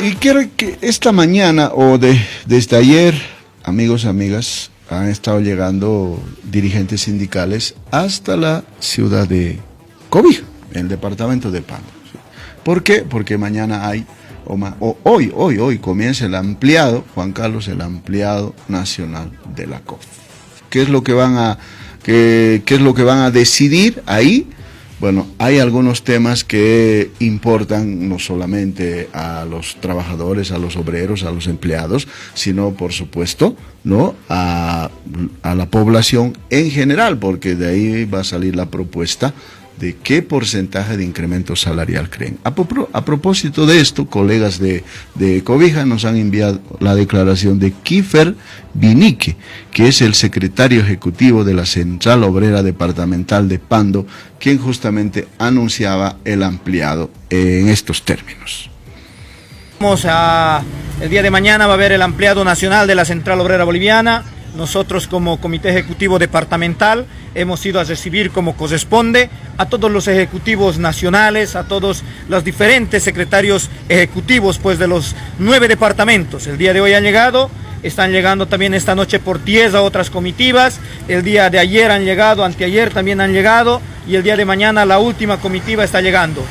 Y quiero que esta mañana desde ayer, amigos, amigas, han estado llegando dirigentes sindicales hasta la ciudad de Cobija, en el departamento de Pando. ¿Por qué? Porque mañana hay, hoy comienza el ampliado, Juan Carlos, el ampliado nacional de la COF. ¿Qué es lo que van a decidir ahí? Bueno, hay algunos temas que importan no solamente a los trabajadores, a los obreros, a los empleados, sino, por supuesto, ¿no?, a la población en general, porque de ahí va a salir la propuesta de qué porcentaje de incremento salarial creen. A propósito de esto, colegas de Cobija nos han enviado la declaración de Kiefer Vinique, que es el secretario ejecutivo de la Central Obrera Departamental de Pando, quien justamente anunciaba el ampliado en estos términos. El día de mañana va a haber el ampliado nacional de la Central Obrera Boliviana. Nosotros como Comité Ejecutivo Departamental hemos ido a recibir como corresponde a todos los ejecutivos nacionales, a todos los diferentes secretarios ejecutivos pues de los 9 departamentos. El día de hoy han llegado, están llegando también esta noche por tierra otras comitivas, el día de ayer han llegado, anteayer también han llegado y el día de mañana la última comitiva está llegando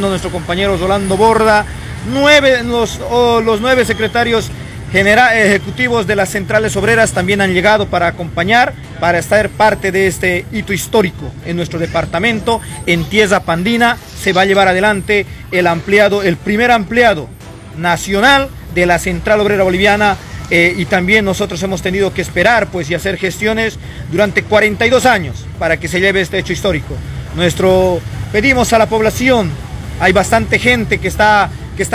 nuestro compañero Rolando Borda, los 9 secretarios ejecutivos de las centrales obreras también han llegado para acompañar, para estar parte de este hito histórico en nuestro departamento. En tierra pandina se va a llevar adelante el primer ampliado nacional de la Central Obrera Boliviana y también nosotros hemos tenido que esperar pues y hacer gestiones durante 42 años para que se lleve este hecho histórico. Pedimos a la población, hay bastante gente que está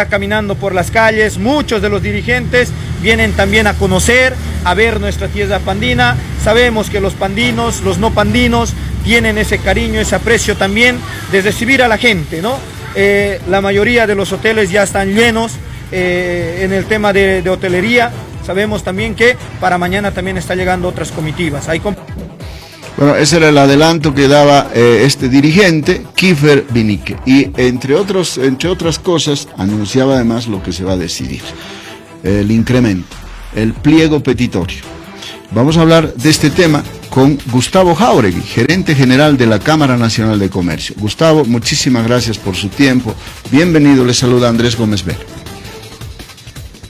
caminando por las calles, muchos de los dirigentes vienen también a conocer, a ver nuestra tierra pandina. Sabemos que los pandinos, los no pandinos, tienen ese cariño, ese aprecio también de recibir a la gente, ¿no? La mayoría de los hoteles ya están llenos en el tema de hotelería. Sabemos también que para mañana también está llegando otras comitivas. Bueno, ese era el adelanto que daba este dirigente, Kiefer Vinique, y entre otras cosas anunciaba además lo que se va a decidir, el incremento, el pliego petitorio. Vamos a hablar de este tema con Gustavo Jáuregui, gerente general de la Cámara Nacional de Comercio. Gustavo, muchísimas gracias por su tiempo, bienvenido, le saluda Andrés Gómez Vera.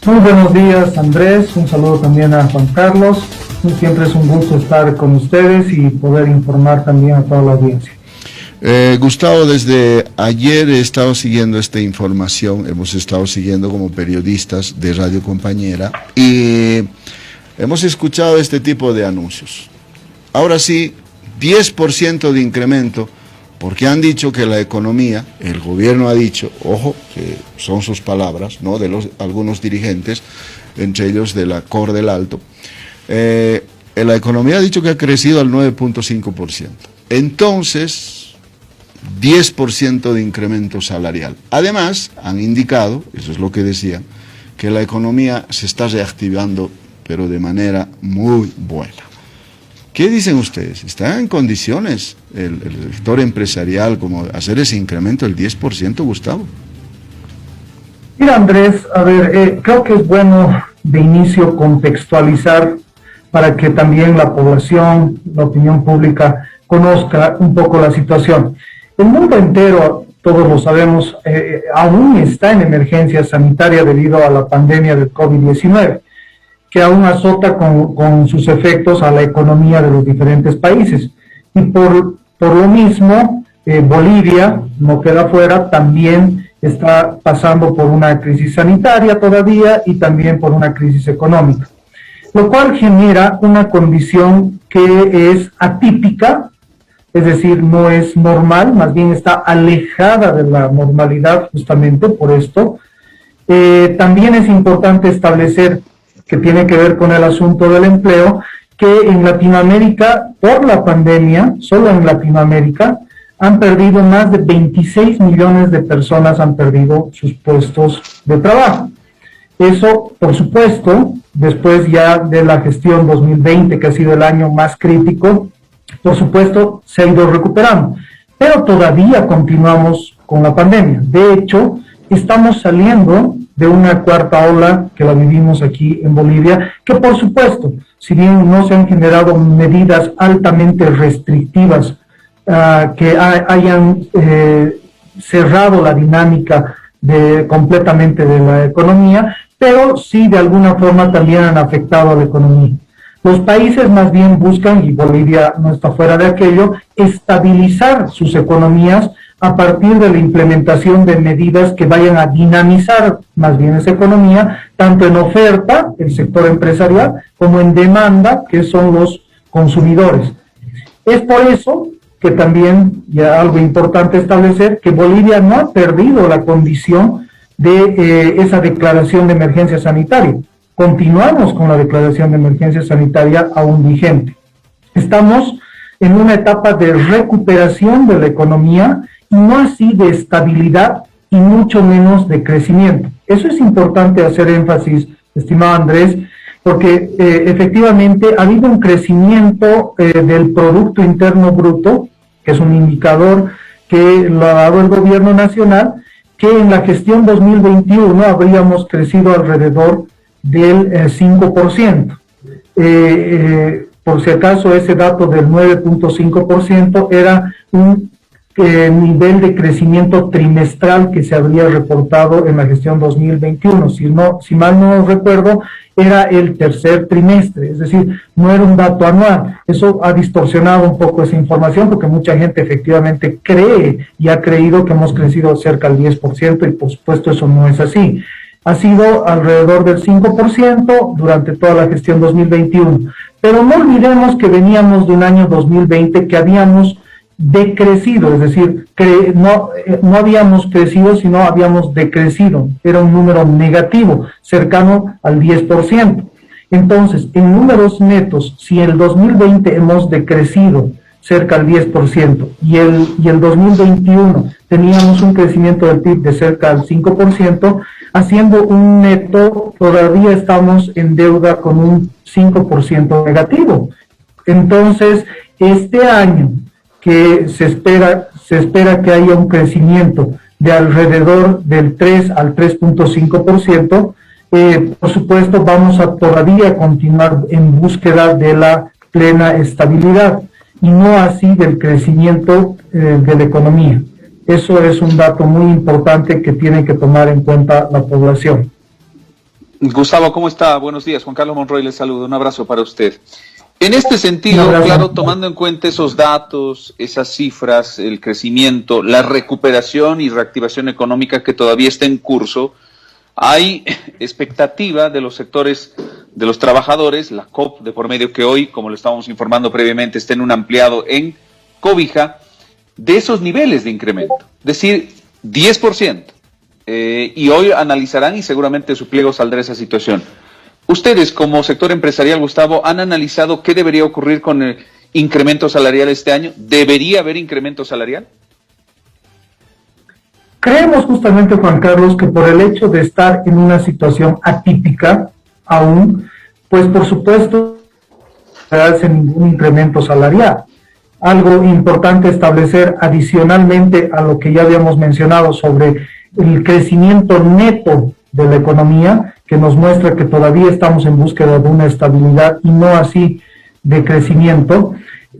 Muy buenos días, Andrés, un saludo también a Juan Carlos. Siempre es un gusto estar con ustedes y poder informar también a toda la audiencia. Gustavo, desde ayer he estado siguiendo esta información, hemos estado siguiendo como periodistas de Radio Compañera y hemos escuchado este tipo de anuncios. Ahora sí, 10% de incremento, porque han dicho que la economía, el gobierno ha dicho, ojo, que son sus palabras, ¿no?, de algunos dirigentes, entre ellos de la COR del Alto. La economía ha dicho que ha crecido al 9.5%. Entonces, 10% de incremento salarial. Además, han indicado, eso es lo que decían, que la economía se está reactivando, pero de manera muy buena. ¿Qué dicen ustedes? ¿Está en condiciones el sector empresarial como hacer ese incremento del 10%, Gustavo? Mira, Andrés, a ver, creo que es bueno de inicio contextualizar para que también la población, la opinión pública, conozca un poco la situación. El mundo entero, todos lo sabemos, aún está en emergencia sanitaria debido a la pandemia del COVID-19, que aún azota con sus efectos a la economía de los diferentes países. Y por lo mismo, Bolivia, no queda fuera, también está pasando por una crisis sanitaria todavía y también por una crisis económica, lo cual genera una condición que es atípica, es decir, no es normal, más bien está alejada de la normalidad justamente por esto. También es importante establecer, que tiene que ver con el asunto del empleo, que en Latinoamérica, por la pandemia, solo en Latinoamérica, han perdido más de 26 millones de personas, han perdido sus puestos de trabajo. Eso, por supuesto, después ya de la gestión 2020, que ha sido el año más crítico, por supuesto, se ha ido recuperando. Pero todavía continuamos con la pandemia. De hecho, estamos saliendo de una cuarta ola que la vivimos aquí en Bolivia, que por supuesto, si bien no se han generado medidas altamente restrictivas que hayan cerrado la dinámica completamente de la economía, pero sí de alguna forma también han afectado a la economía. Los países más bien buscan, y Bolivia no está fuera de aquello, estabilizar sus economías a partir de la implementación de medidas que vayan a dinamizar más bien esa economía, tanto en oferta, el sector empresarial, como en demanda, que son los consumidores. Es por eso que también, ya algo importante establecer, que Bolivia no ha perdido la condición de esa declaración de emergencia sanitaria. Continuamos con la declaración de emergencia sanitaria aún vigente. Estamos en una etapa de recuperación de la economía y no así de estabilidad y mucho menos de crecimiento. Eso es importante hacer énfasis, estimado Andrés, porque efectivamente ha habido un crecimiento del Producto Interno Bruto, que es un indicador que lo ha dado el gobierno nacional, que en la gestión 2021 habríamos crecido alrededor del 5%. Por si acaso, ese dato del 9.5% era un nivel de crecimiento trimestral que se habría reportado en la gestión 2021. Si mal no recuerdo, era el tercer trimestre, es decir, no era un dato anual. Eso ha distorsionado un poco esa información porque mucha gente efectivamente cree y ha creído que hemos crecido cerca del 10% y por supuesto eso no es así. Ha sido alrededor del 5% durante toda la gestión 2021. Pero no olvidemos que veníamos de un año 2020 que habíamos decrecido, es decir, que no habíamos crecido, sino habíamos decrecido. Era un número negativo, cercano al 10%. Entonces, en números netos, si el 2020 hemos decrecido cerca al 10% y el 2021 teníamos un crecimiento del PIB de cerca al 5%, haciendo un neto, todavía estamos en deuda con un 5% negativo. Entonces, este año que se espera que haya un crecimiento de alrededor del 3 al 3.5%, por supuesto vamos a todavía continuar en búsqueda de la plena estabilidad y no así del crecimiento de la economía. Eso es un dato muy importante que tiene que tomar en cuenta la población. Gustavo, ¿cómo está? Buenos días. Juan Carlos Monroy le saluda. Un abrazo para usted. En este sentido, claro, tomando en cuenta esos datos, esas cifras, el crecimiento, la recuperación y reactivación económica que todavía está en curso, hay expectativa de los sectores de los trabajadores, la COP de por medio que hoy, como lo estábamos informando previamente, está en un ampliado en Cobija, de esos niveles de incremento, es decir, 10%. Y hoy analizarán y seguramente su pliego saldrá esa situación. Ustedes, como sector empresarial, Gustavo, ¿han analizado qué debería ocurrir con el incremento salarial este año? ¿Debería haber incremento salarial? Creemos justamente, Juan Carlos, que por el hecho de estar en una situación atípica aún, pues por supuesto no se hace ningún incremento salarial. Algo importante establecer adicionalmente a lo que ya habíamos mencionado sobre el crecimiento neto de la economía, que nos muestra que todavía estamos en búsqueda de una estabilidad y no así de crecimiento.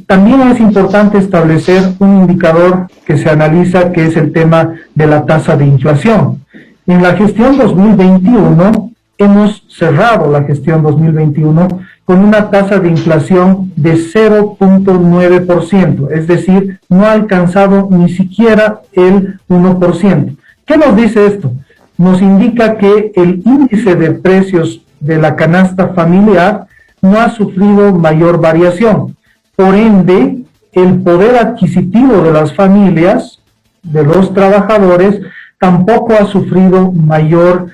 También es importante establecer un indicador que se analiza, que es el tema de la tasa de inflación. En la gestión 2021, hemos cerrado la gestión 2021 con una tasa de inflación de 0.9%, es decir, no ha alcanzado ni siquiera el 1%. ¿Qué nos dice esto? Nos indica que el índice de precios de la canasta familiar no ha sufrido mayor variación. Por ende, el poder adquisitivo de las familias, de los trabajadores, tampoco ha sufrido mayor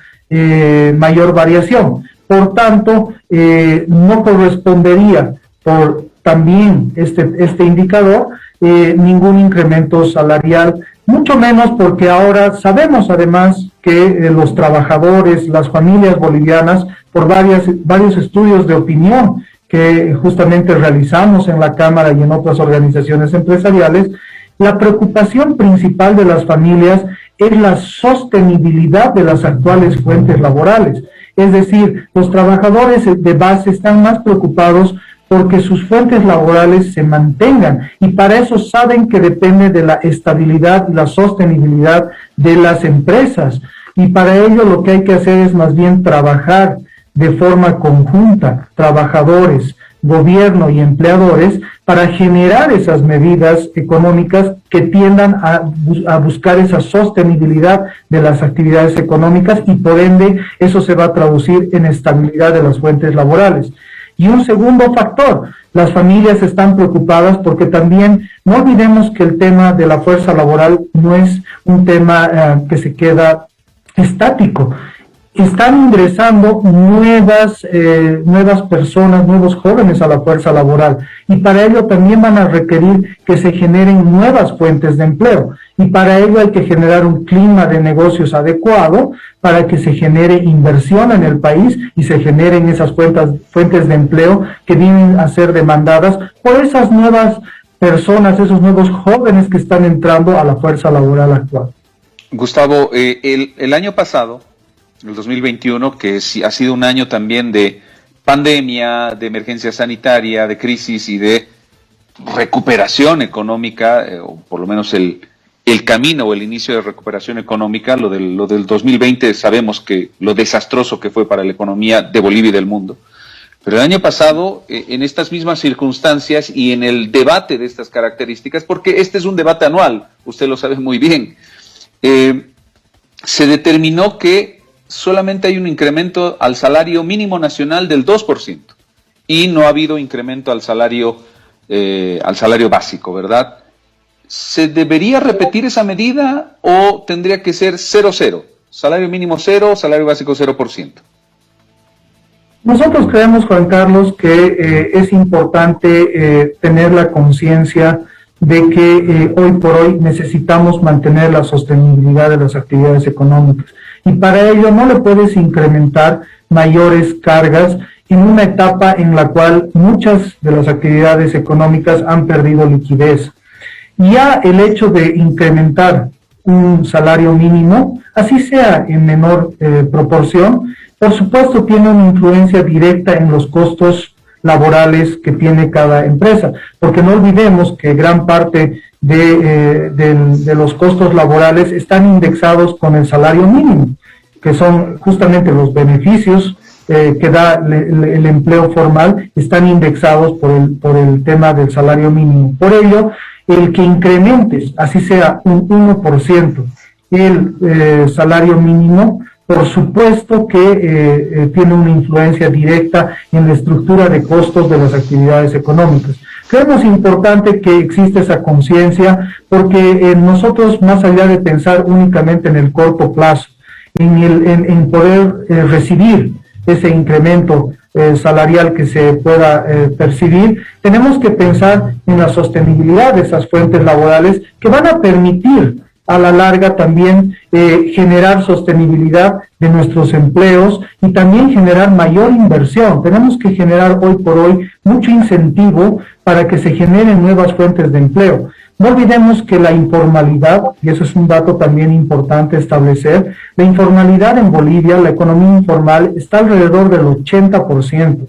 variación. Por tanto, no correspondería por también este indicador ningún incremento salarial, mucho menos porque ahora sabemos además que los trabajadores, las familias bolivianas, por varios estudios de opinión que justamente realizamos en la Cámara y en otras organizaciones empresariales, la preocupación principal de las familias es la sostenibilidad de las actuales fuentes laborales. Es decir, los trabajadores de base están más preocupados porque sus fuentes laborales se mantengan, y para eso saben que depende de la estabilidad y la sostenibilidad de las empresas, y para ello lo que hay que hacer es más bien trabajar de forma conjunta, trabajadores, gobierno y empleadores, para generar esas medidas económicas que tiendan a buscar esa sostenibilidad de las actividades económicas, y por ende eso se va a traducir en estabilidad de las fuentes laborales. Y un segundo factor, las familias están preocupadas porque también no olvidemos que el tema de la fuerza laboral no es un tema que se queda estático. Están ingresando nuevas personas, nuevos jóvenes a la fuerza laboral, y para ello también van a requerir que se generen nuevas fuentes de empleo, y para ello hay que generar un clima de negocios adecuado para que se genere inversión en el país y se generen esas fuentes de empleo que vienen a ser demandadas por esas nuevas personas, esos nuevos jóvenes que están entrando a la fuerza laboral actual. Gustavo, el año pasado, el 2021, que ha sido un año también de pandemia, de emergencia sanitaria, de crisis y de recuperación económica, o por lo menos el camino o el inicio de recuperación económica. Lo del 2020 sabemos que lo desastroso que fue para la economía de Bolivia y del mundo. Pero el año pasado, en estas mismas circunstancias y en el debate de estas características, porque este es un debate anual, usted lo sabe muy bien, se determinó que solamente hay un incremento al salario mínimo nacional del 2% y no ha habido incremento al salario básico, ¿verdad? ¿Se debería repetir esa medida o tendría que ser 0-0? Salario mínimo 0, salario básico 0%. Nosotros creemos, Juan Carlos, que es importante tener la conciencia de que hoy por hoy necesitamos mantener la sostenibilidad de las actividades económicas. Y para ello no le puedes incrementar mayores cargas en una etapa en la cual muchas de las actividades económicas han perdido liquidez. Ya el hecho de incrementar un salario mínimo, así sea en menor proporción, por supuesto tiene una influencia directa en los costos laborales que tiene cada empresa, porque no olvidemos que gran parte de los costos laborales están indexados con el salario mínimo, que son justamente los beneficios que da el empleo formal, están indexados por el tema del salario mínimo. Por ello, el que incrementes, así sea un 1%, el salario mínimo, por supuesto que tiene una influencia directa en la estructura de costos de las actividades económicas. Creemos importante que exista esa conciencia, porque nosotros, más allá de pensar únicamente en el corto plazo, en poder recibir ese incremento salarial que se pueda percibir, tenemos que pensar en la sostenibilidad de esas fuentes laborales que van a permitir a la larga también generar sostenibilidad de nuestros empleos y también generar mayor inversión. Tenemos que generar hoy por hoy mucho incentivo para que se generen nuevas fuentes de empleo. No olvidemos que la informalidad, y eso es un dato también importante establecer, la informalidad en Bolivia, la economía informal, está alrededor del 80%.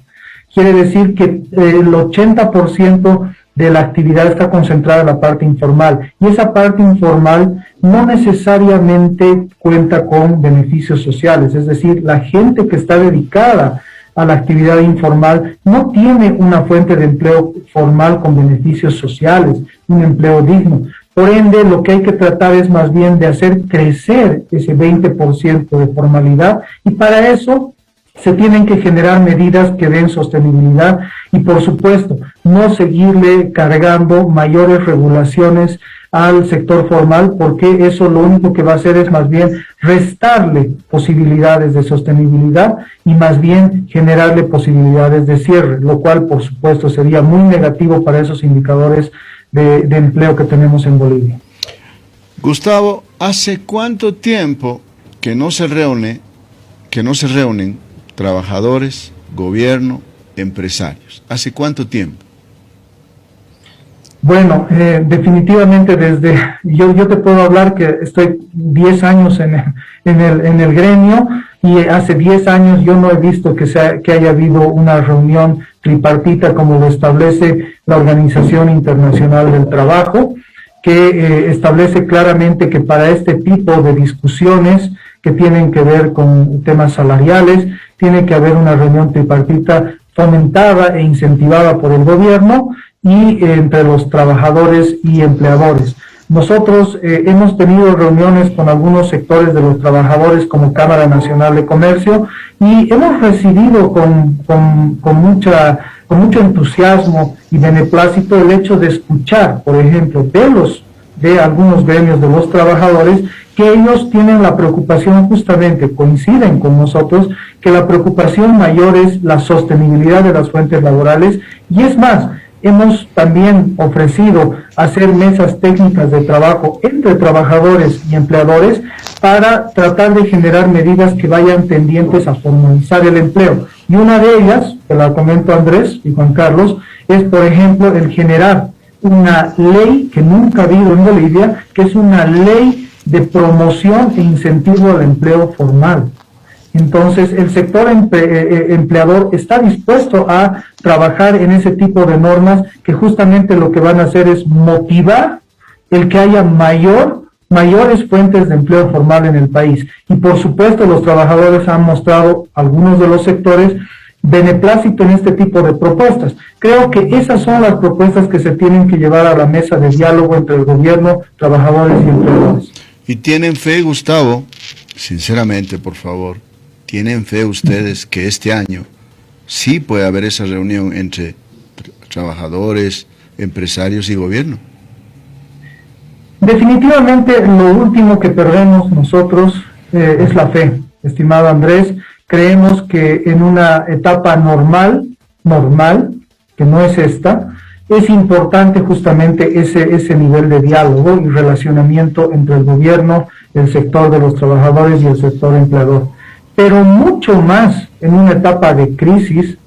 Quiere decir que el 80% de la actividad está concentrada en la parte informal, y esa parte informal no necesariamente cuenta con beneficios sociales, es decir, la gente que está dedicada a la actividad informal no tiene una fuente de empleo formal con beneficios sociales, un empleo digno. Por ende, lo que hay que tratar es más bien de hacer crecer ese 20% de formalidad, y para eso se tienen que generar medidas que den sostenibilidad y, por supuesto, no seguirle cargando mayores regulaciones al sector formal, porque eso lo único que va a hacer es más bien restarle posibilidades de sostenibilidad y más bien generarle posibilidades de cierre, lo cual, por supuesto, sería muy negativo para esos indicadores de empleo que tenemos en Bolivia. Gustavo, ¿hace cuánto tiempo que no se reúnen trabajadores, gobierno, empresarios? ¿Hace cuánto tiempo? Bueno, definitivamente yo te puedo hablar que estoy 10 años en el gremio, y hace 10 años yo no he visto que haya habido una reunión tripartita como lo establece la Organización Internacional del Trabajo, que establece claramente que para este tipo de discusiones que tienen que ver con temas salariales, tiene que haber una reunión tripartita fomentada e incentivada por el gobierno y entre los trabajadores y empleadores. Nosotros hemos tenido reuniones con algunos sectores de los trabajadores como Cámara Nacional de Comercio, y hemos recibido con mucho entusiasmo y beneplácito el hecho de escuchar, por ejemplo, de algunos gremios de los trabajadores, que ellos tienen la preocupación, justamente coinciden con nosotros, que la preocupación mayor es la sostenibilidad de las fuentes laborales, y es más, hemos también ofrecido hacer mesas técnicas de trabajo entre trabajadores y empleadores para tratar de generar medidas que vayan tendientes a formalizar el empleo. Y una de ellas, que la comento Andrés y Juan Carlos, es por ejemplo el generar una ley que nunca ha habido en Bolivia, que es una ley de promoción e incentivo al empleo formal. Entonces, el sector empleador está dispuesto a trabajar en ese tipo de normas que justamente lo que van a hacer es motivar el que haya mayores fuentes de empleo formal en el país. Y por supuesto, los trabajadores han mostrado, algunos de los sectores, beneplácito en este tipo de propuestas. Creo que esas son las propuestas que se tienen que llevar a la mesa de diálogo entre el gobierno, trabajadores y empleadores. ¿Y tienen fe, Gustavo? Sinceramente, por favor. ¿Tienen fe ustedes que este año sí puede haber esa reunión entre trabajadores, empresarios y gobierno? Definitivamente lo último que perdemos nosotros es la fe, estimado Andrés. Creemos que en una etapa normal, que no es esta, es importante justamente ese nivel de diálogo y relacionamiento entre el gobierno, el sector de los trabajadores y el sector empleador. Pero mucho más en una etapa de crisis,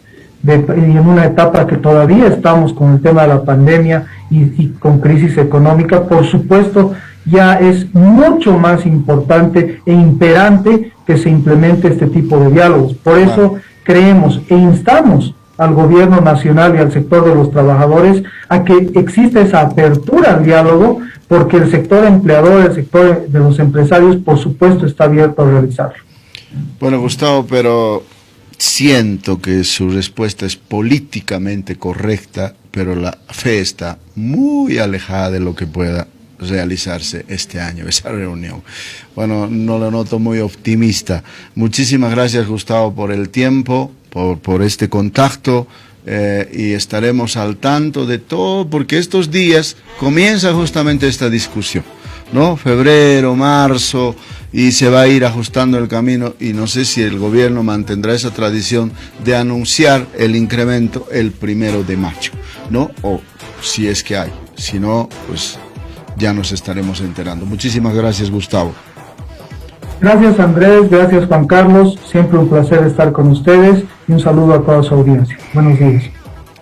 y en una etapa que todavía estamos con el tema de la pandemia y con crisis económica, por supuesto, ya es mucho más importante e imperante que se implemente este tipo de diálogos. Por eso creemos e instamos al gobierno nacional y al sector de los trabajadores a que exista esa apertura al diálogo, porque el sector empleador, el sector de los empresarios, por supuesto, está abierto a realizarlo. Bueno, Gustavo, pero siento que su respuesta es políticamente correcta, pero la fe está muy alejada de lo que pueda realizarse este año, esa reunión. Bueno, no lo noto muy optimista. Muchísimas gracias, Gustavo, por el tiempo, por este contacto, y estaremos al tanto de todo, porque estos días comienza justamente esta discusión, ¿no? Febrero, marzo, y se va a ir ajustando el camino, y no sé si el gobierno mantendrá esa tradición de anunciar el incremento el 1 de mayo, ¿no? O si es que hay, si no, pues ya nos estaremos enterando. Muchísimas gracias, Gustavo. Gracias, Andrés, gracias, Juan Carlos, siempre un placer estar con ustedes, y un saludo a toda su audiencia. Buenos días.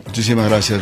Muchísimas gracias, Gustavo.